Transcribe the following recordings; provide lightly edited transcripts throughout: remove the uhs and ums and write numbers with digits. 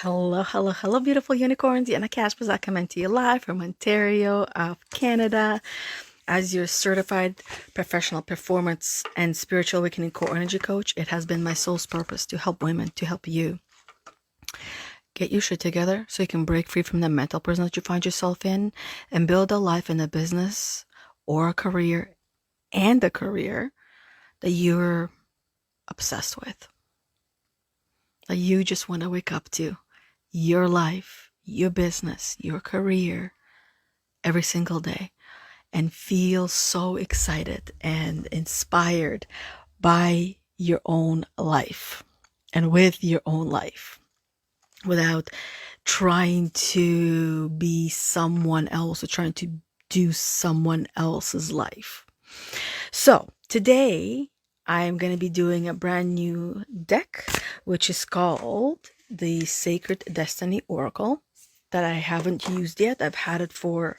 Hello, hello, hello, beautiful unicorns. Yana Kasperczak coming to you live from Ontario, of Canada, as your certified professional performance and spiritual awakening core energy coach. It has been my soul's purpose to help women, to help you get your shit together so you can break free from the mental prison that you find yourself in and build a life and a business or a career that you're obsessed with, that you just want to wake up to. Your life, your business, your career every single day and feel so excited and inspired by your own life and with your own life without trying to be someone else or trying to do someone else's life. So today I'm going to be doing a brand new deck, which is called the Sacred Destiny Oracle, that I haven't used yet. I've had it for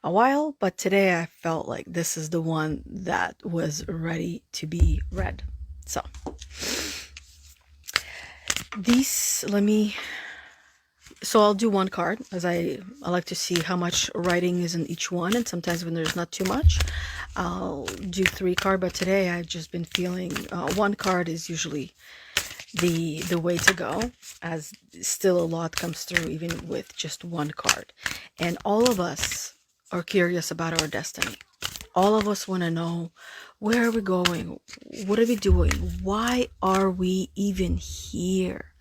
a while, but today I felt like this is the one that was ready to be read. So I'll do one card, as I like to see how much writing is in each one, and sometimes when there's not too much I'll do 3 cards, but today I've just been feeling one card is usually the way to go, as still a lot comes through even with just one card. And all of us are curious about our destiny. All of us want to know, where are we going? What are we doing? Why are we even here?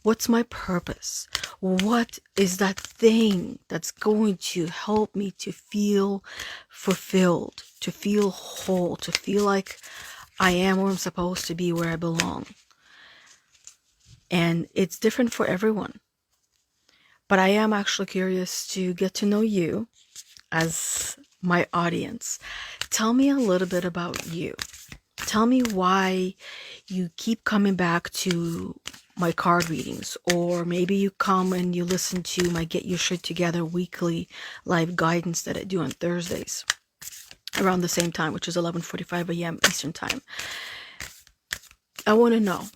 What's my purpose? What is that thing that's going to help me to feel fulfilled, to feel whole, to feel like I am where I'm supposed to be, where I belong? And it's different for everyone. But I am actually curious to get to know you as my audience. Tell me a little bit about you. Tell me why you keep coming back to my card readings, or maybe you come and you listen to my Get Your Shit Together weekly live guidance that I do on Thursdays around the same time, which is 11:45 a.m. Eastern Time. I want to know,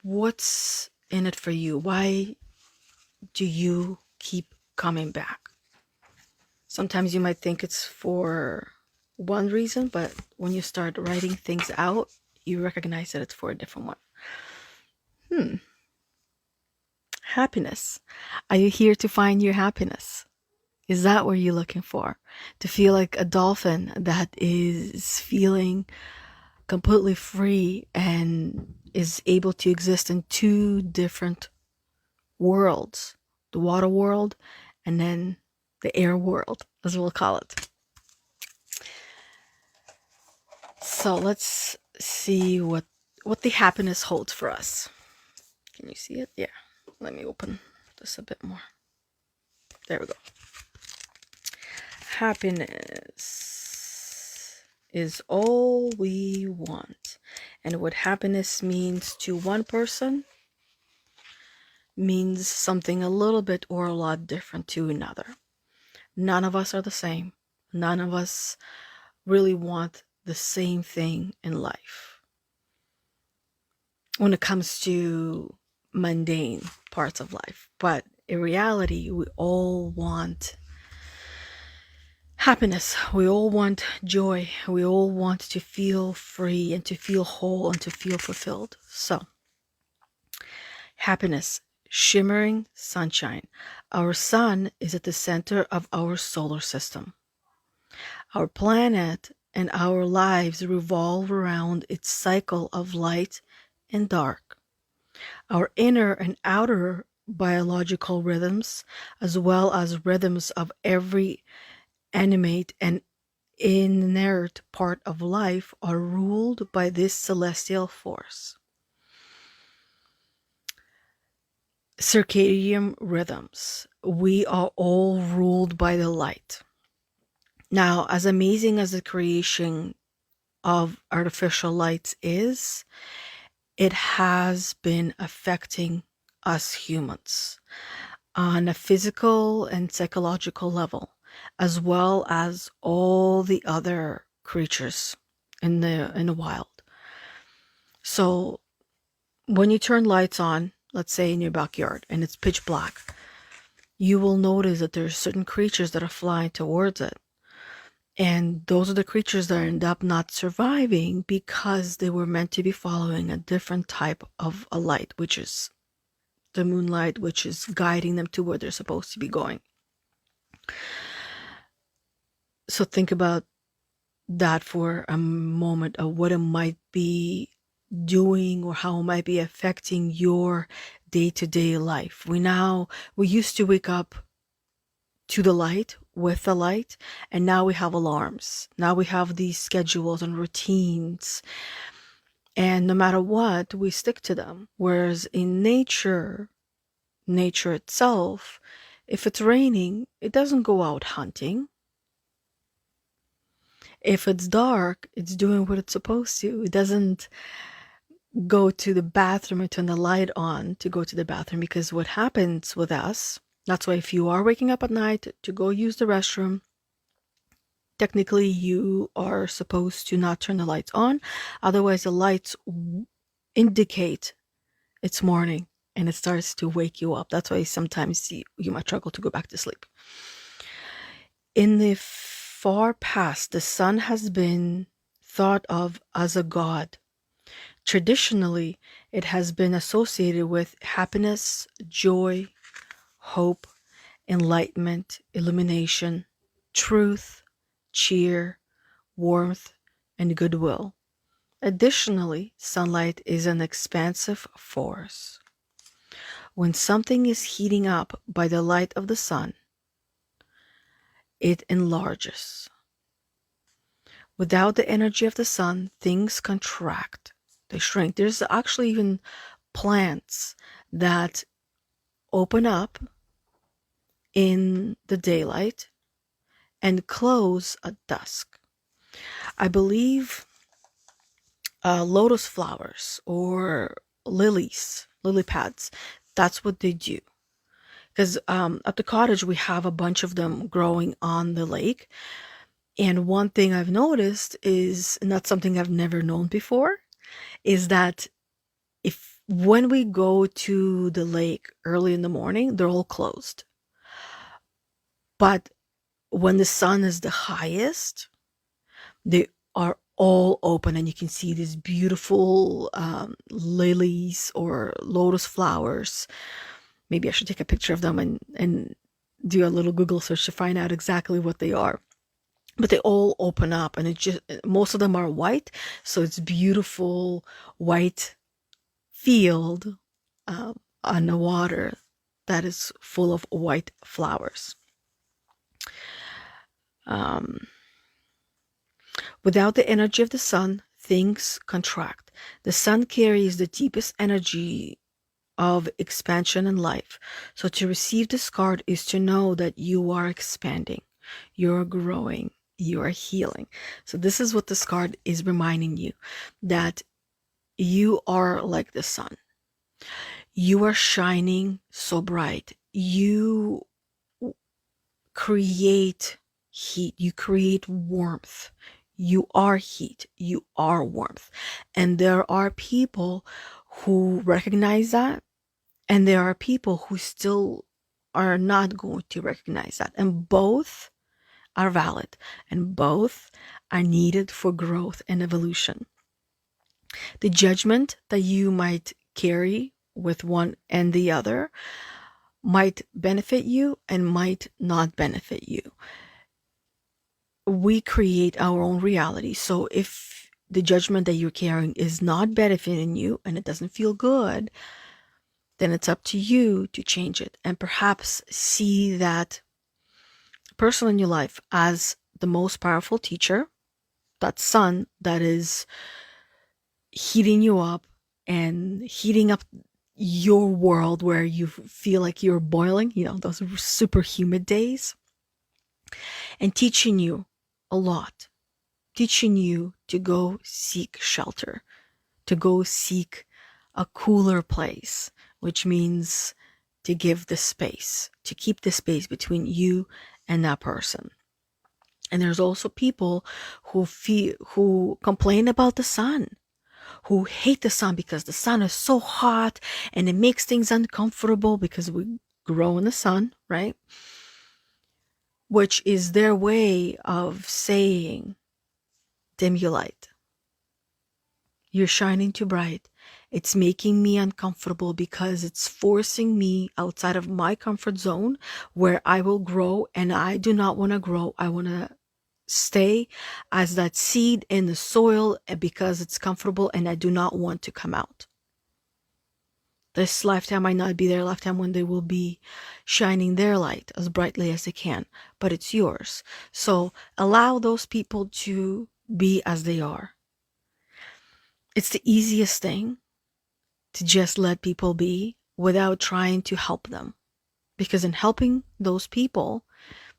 what's in it for you? Why do you keep coming back? Sometimes you might think it's for one reason, but when you start writing things out, you recognize that it's for a different one. Happiness. Are you here to find your happiness? Is that what you're looking for? To feel like a dolphin that is feeling completely free and is able to exist in 2 different worlds, the water world and then the air world, as we'll call it. So let's see what the happiness holds for us. Can you see it? Yeah. Let me open this a bit more. There we go. Happiness is all we want. And what happiness means to one person means something a little bit or a lot different to another. None of us are the same. None of us really want the same thing in life when it comes to mundane parts of life. But in reality, we all want happiness. We all want joy. We all want to feel free and to feel whole and to feel fulfilled. So, happiness, shimmering sunshine. Our sun is at the center of our solar system. Our planet and our lives revolve around its cycle of light and dark. Our inner and outer biological rhythms, as well as rhythms of every animate and inert part of life, are ruled by this celestial force. Circadian rhythms. We are all ruled by the light. Now, as amazing as the creation of artificial lights is, it has been affecting us humans on a physical and psychological level, as well as all the other creatures in the wild. So when you turn lights on let's say in your backyard, and it's pitch black, you will notice that there's certain creatures that are flying towards it. And those are the creatures that end up not surviving because they were meant to be following a different type of a light, which is the moonlight, which is guiding them to where they're supposed to be going. So think about that for a moment of what it might be doing or how it might be affecting your day-to-day life. We used to wake up to the light, with the light, and now we have alarms. Now we have these schedules and routines, and no matter what, we stick to them. Whereas in nature itself, if it's raining, it doesn't go out hunting. If it's dark, it's doing what it's supposed to. It doesn't go to the bathroom and turn the light on to go to the bathroom, because what happens with us, that's why if you are waking up at night to go use the restroom, technically you are supposed to not turn the lights on. Otherwise, the lights indicate it's morning and it starts to wake you up. That's why sometimes you might struggle to go back to sleep. In the far past, the sun has been thought of as a god. Traditionally, it has been associated with happiness, joy, hope, enlightenment, illumination, truth, cheer, warmth, and goodwill. Additionally, sunlight is an expansive force. When something is heating up by the light of the sun, it enlarges. Without the energy of the sun, things contract, they shrink. There's actually even plants that open up in the daylight and close at dusk. I believe lotus flowers or lily pads, that's what they do. Because at the cottage, we have a bunch of them growing on the lake. And one thing I've noticed is, and that's something I've never known before, is that when we go to the lake early in the morning, they're all closed. But when the sun is the highest, they are all open, and you can see these beautiful lilies or lotus flowers. Maybe I should take a picture of them and do a little Google search to find out exactly what they are. But they all open up, and most of them are white, so it's beautiful white field on the water that is full of white flowers. Without the energy of the sun, things contract. The sun carries the deepest energy of expansion and life. So to receive this card is to know that you are expanding, you're growing, you are healing. So this is what this card is reminding you, that you are like the sun. You are shining so bright. You create heat. You create warmth. You are heat. You are warmth. And there are people who recognize that, and there are people who still are not going to recognize that. And both are valid, and both are needed for growth and evolution. The judgment that you might carry with one and the other might benefit you and might not benefit you. We create our own reality. So if the judgment that you're carrying is not benefiting you and it doesn't feel good, then it's up to you to change it, and perhaps see that person in your life as the most powerful teacher, that sun that is heating you up and heating up your world where you feel like you're boiling, those super humid days, and teaching you a lot, teaching you to go seek shelter, to go seek a cooler place, which means to give the space, to keep the space between you and that person. And there's also people who complain about the sun, who hate the sun because the sun is so hot and it makes things uncomfortable because we grow in the sun, right? Which is their way of saying, dim your light. You're shining too bright. It's making me uncomfortable because it's forcing me outside of my comfort zone where I will grow, and I do not want to grow. I want to stay as that seed in the soil because it's comfortable, and I do not want to come out. This lifetime might not be their lifetime when they will be shining their light as brightly as they can, but it's yours. So allow those people to be as they are. It's the easiest thing to just let people be without trying to help them. Because in helping those people,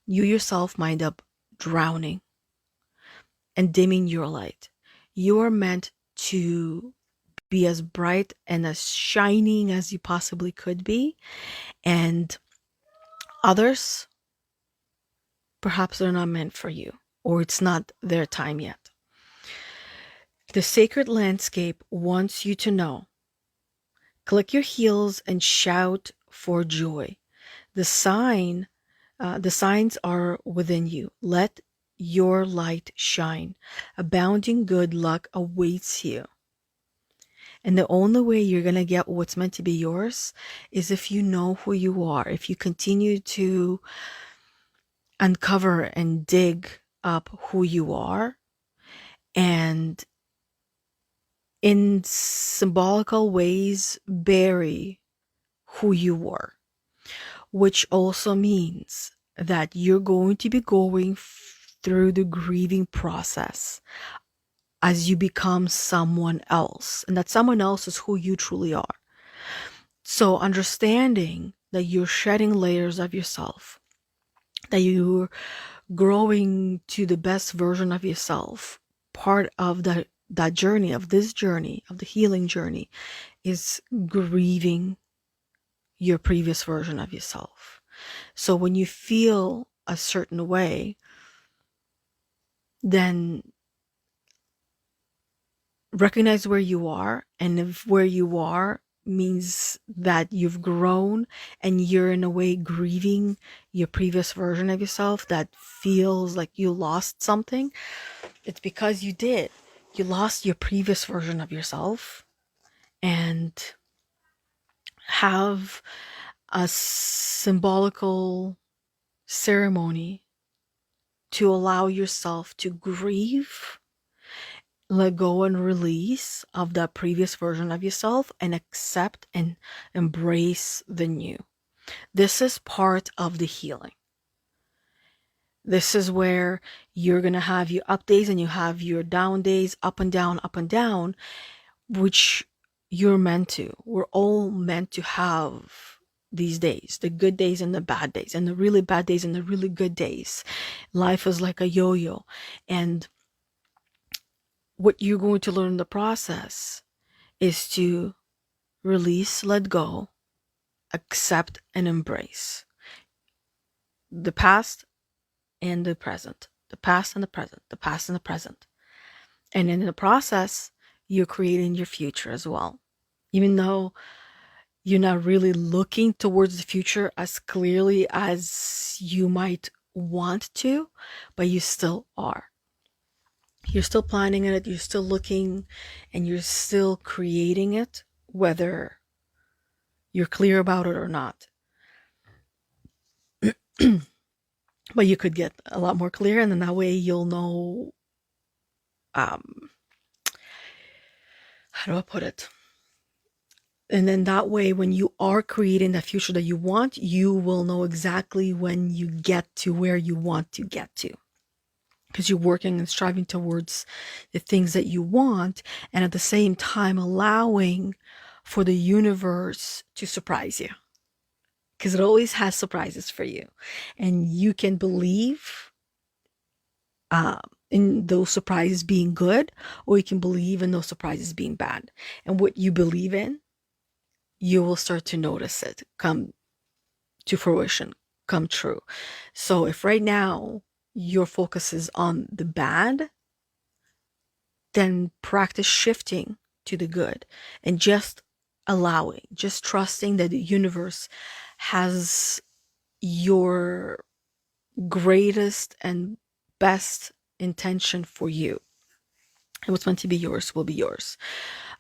you yourself might end up drowning and dimming your light. You are meant to be as bright and as shining as you possibly could be. And others, perhaps they're not meant for you, or it's not their time yet. The sacred landscape wants you to know. Click your heels and shout for joy. The signs are within you. Let your light shine. Abounding good luck awaits you. And the only way you're going to get what's meant to be yours is if you know who you are. If you continue to uncover and dig up who you are, and in symbolical ways bury who you were, which also means that you're going to be going through the grieving process as you become someone else, and that someone else is who you truly are. So understanding that you're shedding layers of yourself, that you're growing to the best version of yourself, part of that journey, of this journey, of the healing journey, is grieving your previous version of yourself. So when you feel a certain way, then recognize where you are, and if where you are means that you've grown and you're in a way grieving your previous version of yourself that feels like you lost something, it's because you did. You lost your previous version of yourself, and have a symbolical ceremony to allow yourself to grieve, let go and release of that previous version of yourself, and accept and embrace the new. This is part of the healing. This is where you're going to have your up days and you have your down days, up and down, which you're meant to. We're all meant to have these days, the good days and the bad days, and the really bad days and the really good days. Life is like a yo-yo. And what you're going to learn in the process is to release, let go, accept, and embrace the past and the present, the past and the present, the past and the present. And in the process, you're creating your future as well. Even though you're not really looking towards the future as clearly as you might want to, but you still are. You're still planning it, you're still looking, and you're still creating it, whether you're clear about it or not. But you could get a lot more clear, and then that way you'll know, how do I put it? And then that way, when you are creating that future that you want, you will know exactly when you get to where you want to get to. Because you're working and striving towards the things that you want, and at the same time allowing for the universe to surprise you. Because it always has surprises for you. And you can believe in those surprises being good, or you can believe in those surprises being bad. And what you believe in, you will start to notice it come to fruition, come true. So if right now your focus is on the bad, then practice shifting to the good, and just allowing, just trusting that the universe has your greatest and best intention for you. And what's meant to be yours will be yours.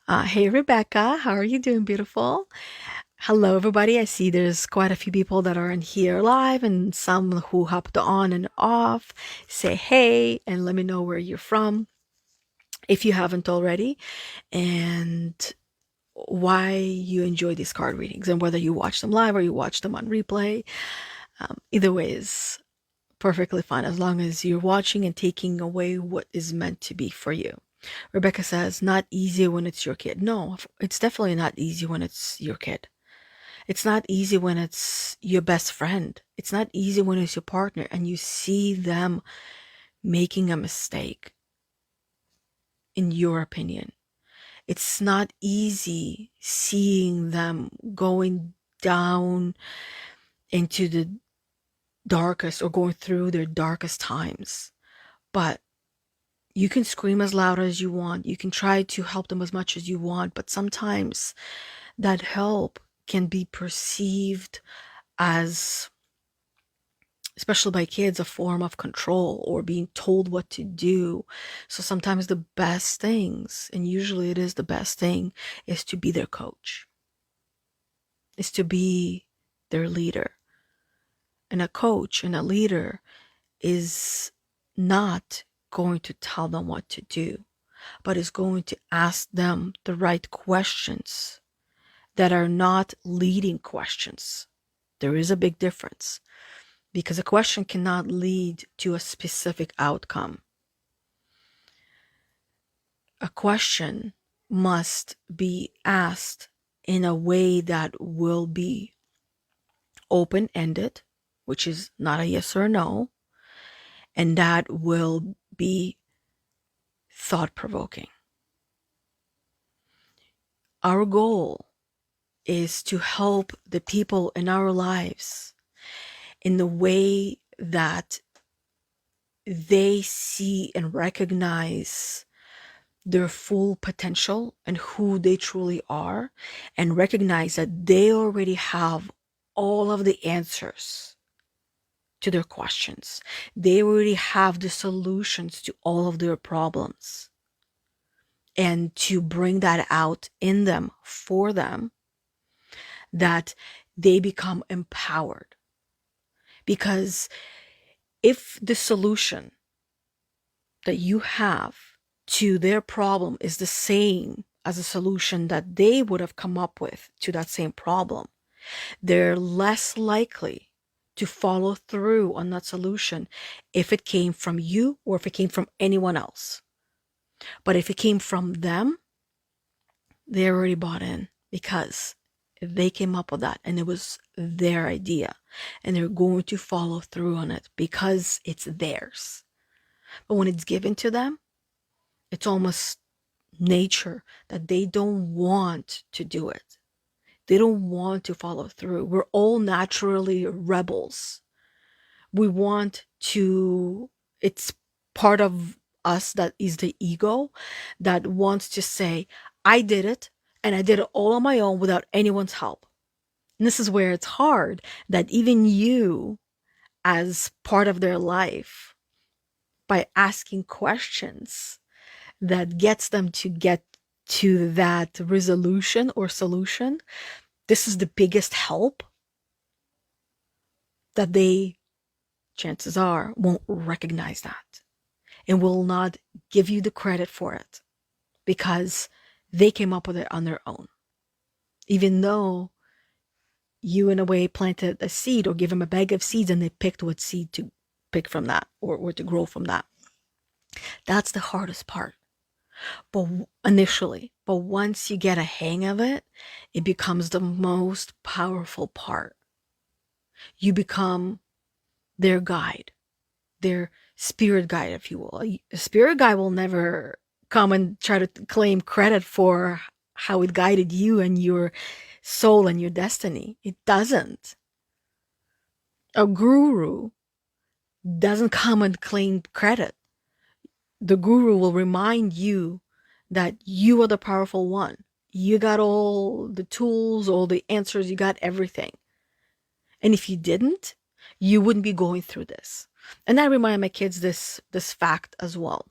Hey, Rebecca, how are you doing, beautiful? Hello, everybody. I see there's quite a few people that are in here live and some who hopped on and off. Say hey and let me know where you're from if you haven't already, and why you enjoy these card readings, and whether you watch them live or you watch them on replay. Either way is perfectly fine as long as you're watching and taking away what is meant to be for you. Rebecca says, not easy when it's your kid. No, it's definitely not easy when it's your kid. It's not easy when it's your best friend. It's not easy when it's your partner and you see them making a mistake, in your opinion. It's not easy seeing them going down into the darkest or going through their darkest times. But you can scream as loud as you want. You can try to help them as much as you want. But sometimes that help can be perceived as, especially by kids, a form of control or being told what to do. So sometimes the best things, and usually it is the best thing, is to be their coach, is to be their leader. And a coach and a leader is not going to tell them what to do, but is going to ask them the right questions that are not leading questions. There is a big difference, because a question cannot lead to a specific outcome. A question must be asked in a way that will be open-ended, which is not a yes or no, and that will be thought-provoking. Our goal is to help the people in our lives in the way that they see and recognize their full potential and who they truly are, and recognize that they already have all of the answers to their questions. They already have the solutions to all of their problems. And to bring that out in them, for them, that they become empowered. Because if the solution that you have to their problem is the same as a solution that they would have come up with to that same problem, they're less likely to follow through on that solution if it came from you or if it came from anyone else. But if it came from them, they already bought in, because they came up with that and it was their idea, and they're going to follow through on it because it's theirs. But when it's given to them, it's almost nature that they don't want to do it. They don't want to follow through. We're all naturally rebels. We want to, it's part of us that is the ego that wants to say, I did it, and I did it all on my own without anyone's help. And this is where it's hard that even you, as part of their life, by asking questions that gets them to get to that resolution or solution, this is the biggest help, that they, chances are, won't recognize that and will not give you the credit for it, because they came up with it on their own. Even though you, in a way, planted a seed or give them a bag of seeds and they picked what seed to pick from that, or to grow from that. That's the hardest part. But initially, but once you get a hang of it, it becomes the most powerful part. You become their guide, their spirit guide, if you will. A spirit guide will never come and try to claim credit for how it guided you and your soul and your destiny. It doesn't. A guru doesn't come and claim credit. The guru will remind you that you are the powerful one. You got all the tools, all the answers, you got everything. And if you didn't, you wouldn't be going through this. And I remind my kids this fact as well,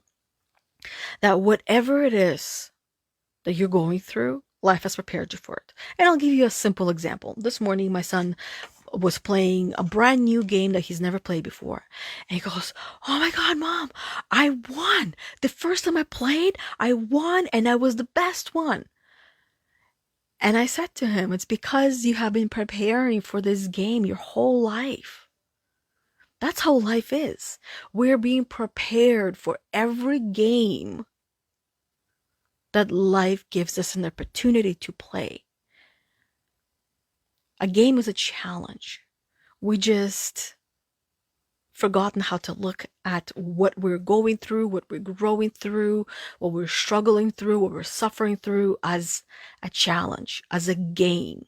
that whatever it is that you're going through, life has prepared you for it. And I'll give you a simple example. This morning, my son was playing a brand new game that he's never played before. And he goes, "Oh my God, Mom, I won. The first time I played, I won and I was the best one." And I said to him, "It's because you have been preparing for this game your whole life." That's how life is. We're being prepared for every game that life gives us an opportunity to play. A game is a challenge. We just forgotten how to look at what we're going through, what we're growing through, what we're struggling through, what we're suffering through as a challenge, as a game,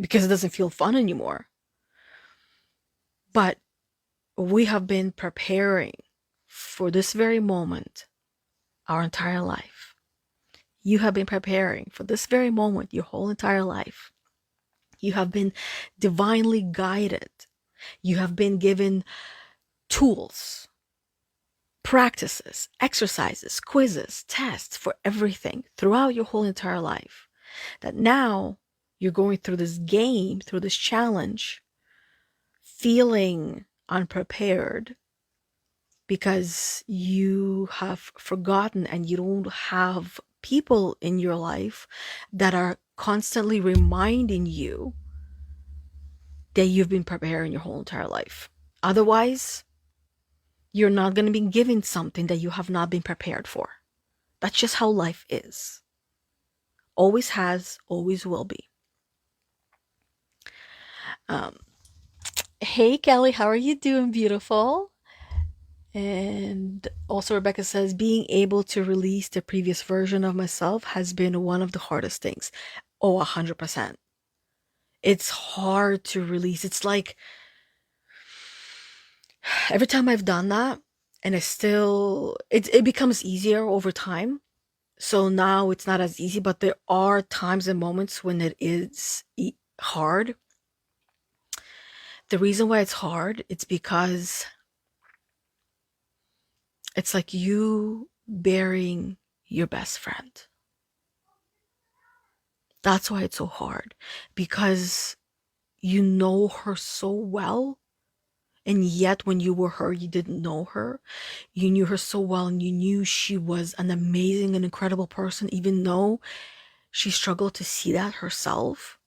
because it doesn't feel fun anymore. But we have been preparing for this very moment our entire life. You have been preparing for this very moment your whole entire life. You have been divinely guided. You have been given tools, practices, exercises, quizzes, tests for everything throughout your whole entire life. That now you're going through this game, through this challenge, feeling unprepared because you have forgotten and you don't have people in your life that are constantly reminding you that you've been preparing your whole entire life. Otherwise, you're not going to be given something that you have not been prepared for. That's just how life is. Always has, always will be. Hey, Kelly, how are you doing, beautiful? And also Rebecca says, being able to release the previous version of myself has been one of the hardest things. Oh, 100%. It's hard to release. It's like every time I've done that, and it becomes easier over time. So now it's not as easy, but there are times and moments when it is hard. The reason why it's hard, it's because it's like you burying your best friend. That's why it's so hard, because you know her so well, and yet when you were her, you didn't know her. You knew her so well, and you knew she was an amazing and incredible person, even though she struggled to see that herself.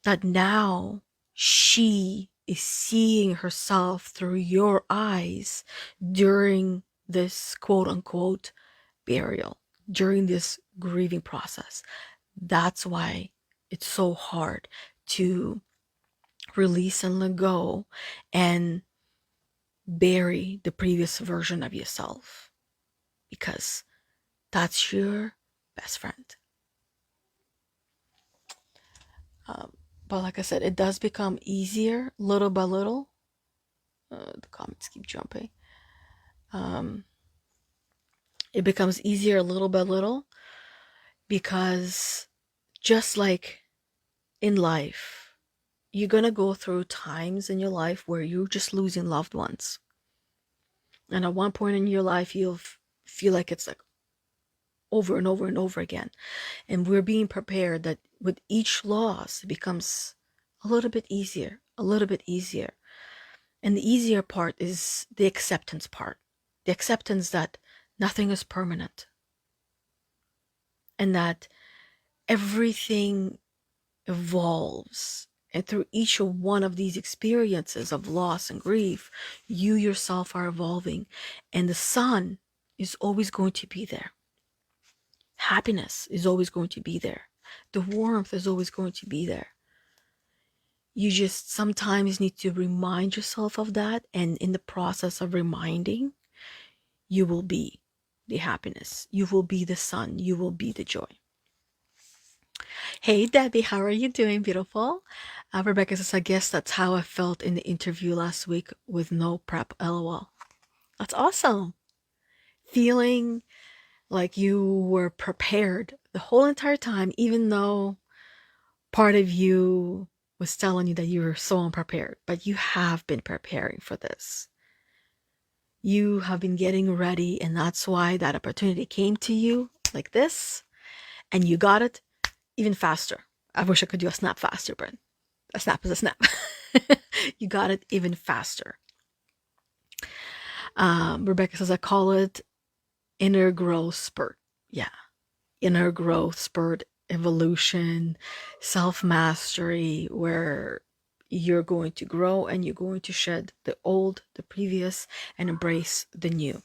That now she is seeing herself through your eyes during this quote unquote burial, during this grieving process. That's why it's so hard to release and let go and bury the previous version of yourself, because that's your best friend. But like I said, it does become easier little by little. The comments keep jumping. It becomes easier little by little, because just like in life, you're gonna go through times in your life where you're just losing loved ones. And at one point in your life, you'll feel like it's like over and over and over again. And we're being prepared that with each loss, it becomes a little bit easier, a little bit easier. And the easier part is the acceptance part. The acceptance that nothing is permanent. And that everything evolves. And through each one of these experiences of loss and grief, you yourself are evolving. And the sun is always going to be there. Happiness is always going to be there. The warmth is always going to be there. You just sometimes need to remind yourself of that. And in the process of reminding, you will be the happiness. You will be the sun. You will be the joy. Hey, Debbie, how are you doing, beautiful? Rebecca says, I guess that's how I felt in the interview last week with no prep, lol. That's awesome. Feeling like you were prepared the whole entire time, even though part of you was telling you that you were so unprepared. But you have been preparing for this. You have been getting ready, and that's why that opportunity came to you like this, and you got it even faster. I wish I could do a snap faster, but a snap is a snap. You got it even faster. Rebecca says, I call it inner growth spurt. Yeah. Inner growth spurt, evolution, self-mastery, where you're going to grow and you're going to shed the old, the previous, and embrace the new.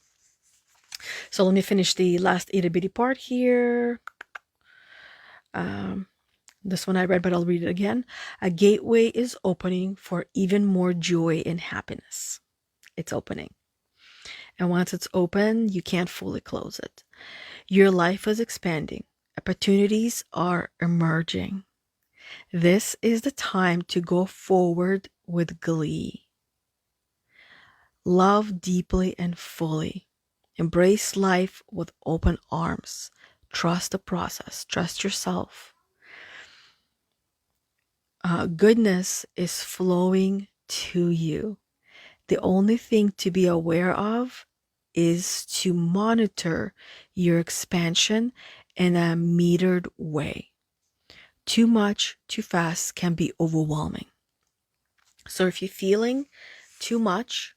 So let me finish the last itty bitty part here. This one I read, but I'll read it again. A gateway is opening for even more joy and happiness. It's opening. And once it's open, you can't fully close it. Your life is expanding. Opportunities are emerging. This is the time to go forward with glee. Love deeply and fully. Embrace life with open arms. Trust the process. Trust yourself. Goodness is flowing to you. The only thing to be aware of is to monitor your expansion in a metered way. Too much, too fast can be overwhelming. So if you're feeling too much,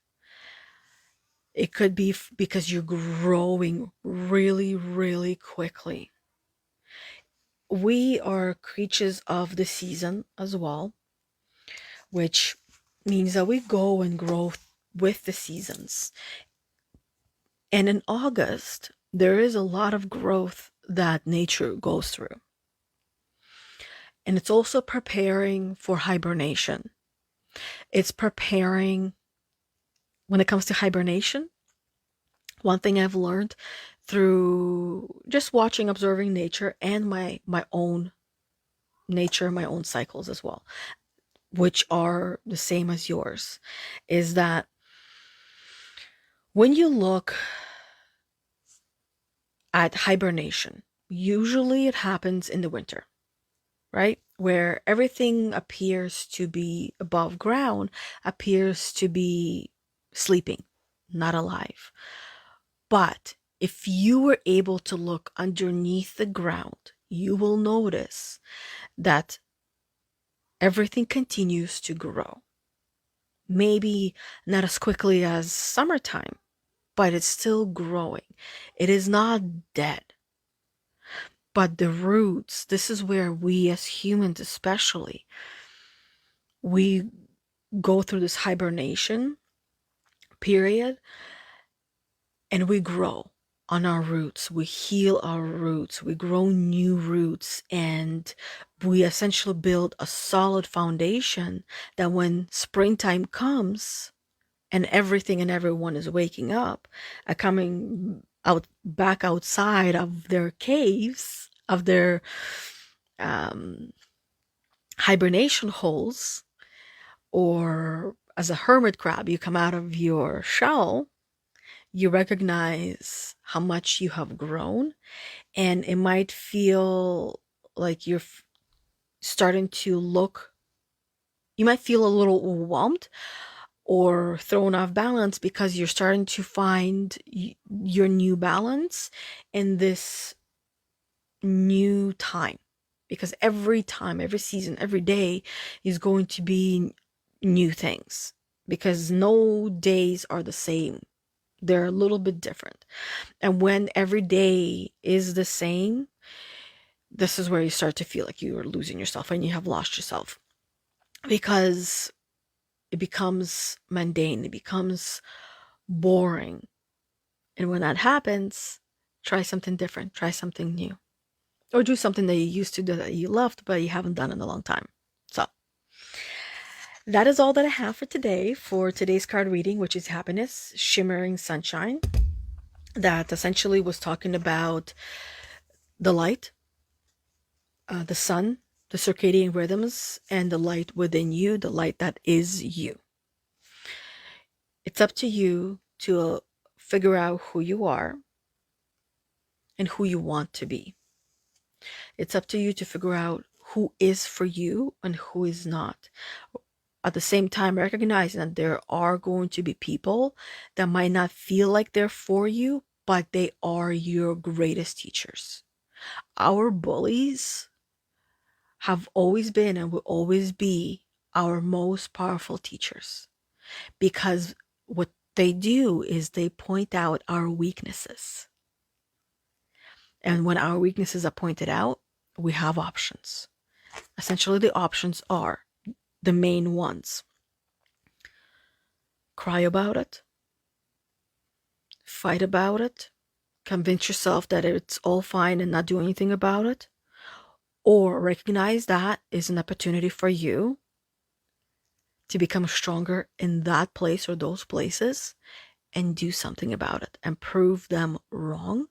it could be because you're growing really, really quickly. We are creatures of the season as well, which means that we go and grow with the seasons. And in August, there is a lot of growth that nature goes through. And it's also preparing for hibernation. It's preparing, when it comes to hibernation, one thing I've learned through just watching, observing nature and my own nature, my own cycles as well, which are the same as yours, is that when you look at hibernation, usually it happens in the winter, right? Where everything appears to be above ground, appears to be sleeping, not alive. But if you were able to look underneath the ground, you will notice that everything continues to grow. Maybe not as quickly as summertime, but it's still growing. It is not dead. But the roots, this is where we as humans especially, we go through this hibernation period and we grow on our roots. We heal our roots. We grow new roots, and we essentially build a solid foundation that when springtime comes and everything and everyone is waking up, coming out back outside of their caves, of their hibernation holes, or as a hermit crab, you come out of your shell, you recognize how much you have grown, and it might feel like you're starting to look, you might feel a little overwhelmed or thrown off balance because you're starting to find your new balance in this new time. Because every time, every season, every day is going to be new things, because no days are the same. They're a little bit different. And when every day is the same, this is where you start to feel like you are losing yourself and you have lost yourself, because it becomes mundane, it becomes boring. And when that happens, try something different, try something new, or do something that you used to do that you loved but you haven't done in a long time. So that is all that I have for today, for today's card reading, which is Happiness, Shimmering Sunshine. That essentially was talking about the light, the sun, the circadian rhythms, and the light within you, the light that is you. It's up to you to figure out who you are and who you want to be. It's up to you to figure out who is for you and who is not. At the same time, recognizing that there are going to be people that might not feel like they're for you, but they are your greatest teachers. Our bullies have always been and will always be our most powerful teachers, because what they do is they point out our weaknesses. And when our weaknesses are pointed out, we have options. Essentially, the options are the main ones: cry about it, fight about it, convince yourself that it's all fine and not do anything about it, or recognize that is an opportunity for you to become stronger in that place or those places and do something about it and prove them wrong.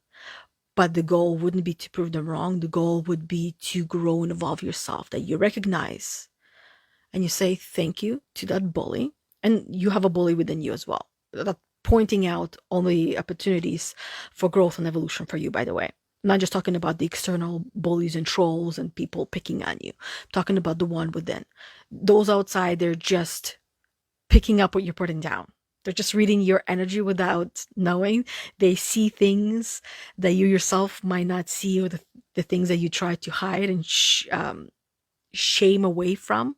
But the goal wouldn't be to prove them wrong. The goal would be to grow and evolve yourself, that you recognize and you say thank you to that bully. And you have a bully within you as well, that pointing out all the opportunities for growth and evolution for you, by the way. I'm not just talking about the external bullies and trolls and people picking on you. I'm talking about the one within. Those outside, they're just picking up what you're putting down. They're just reading your energy without knowing. They see things that you yourself might not see, or the things that you try to hide and shame away from.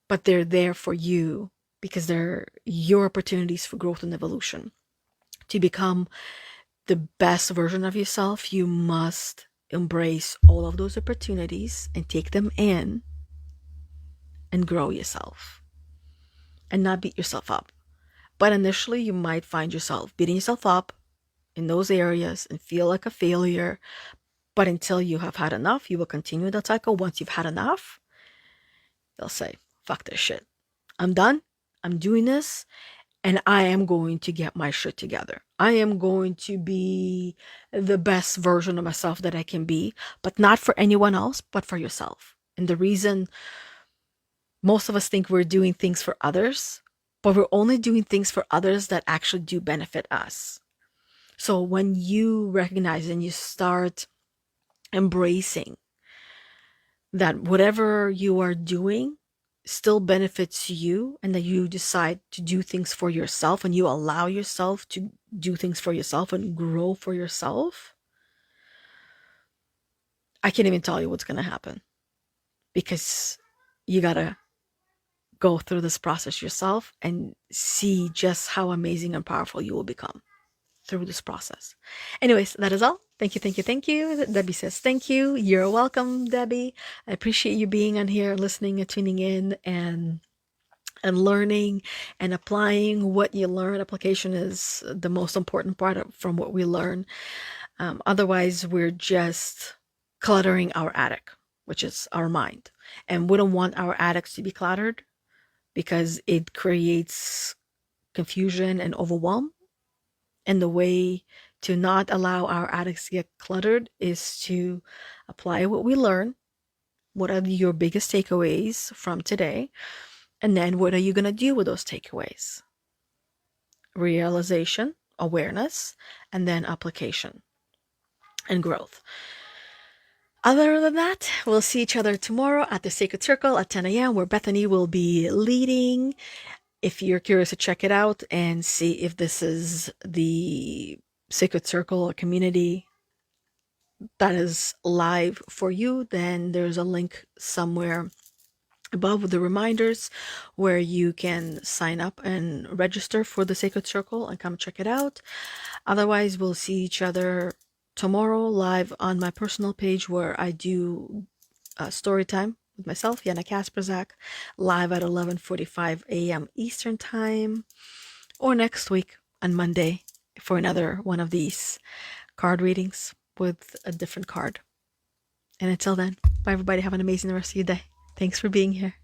But they're there for you because they're your opportunities for growth and evolution. To become the best version of yourself, you must embrace all of those opportunities and take them in and grow yourself and not beat yourself up. But initially, you might find yourself beating yourself up in those areas and feel like a failure. But until you have had enough, you will continue that cycle. Once you've had enough, they'll say, fuck this shit. I'm done. I'm doing this. And I am going to get my shit together. I am going to be the best version of myself that I can be, but not for anyone else, but for yourself. And the reason most of us think we're doing things for others, but we're only doing things for others that actually do benefit us. So when you recognize and you start embracing that whatever you are doing still benefits you, and that you decide to do things for yourself and you allow yourself to do things for yourself and grow for yourself, I can't even tell you what's going to happen, because you got to go through this process yourself and see just how amazing and powerful you will become through this process. Anyways, that is all. Thank you, thank you, thank you. Debbie says thank you. You're welcome, Debbie. I appreciate you being on here, listening and tuning in and learning and applying what you learn. Application is the most important part from what we learn. Otherwise, we're just cluttering our attic, which is our mind. And we don't want our attics to be cluttered because it creates confusion and overwhelm. And the way to not allow our attics to get cluttered is to apply what we learn. What are your biggest takeaways from today? And then what are you going to do with those takeaways? Realization, awareness, and then application and growth. Other than that, we'll see each other tomorrow at the Sacred Circle at 10 a.m. where Bethany will be leading. If you're curious to check it out and see if this is the Sacred Circle community that is live for you, then there's a link somewhere above with the reminders where you can sign up and register for the Sacred Circle and come check it out. Otherwise, we'll see each other tomorrow live on my personal page where I do story time with myself, Yana Kasperczak, live at 11:45 a.m. Eastern Time, or next week on Monday for another one of these card readings with a different card. And until then, bye everybody. Have an amazing rest of your day. Thanks for being here.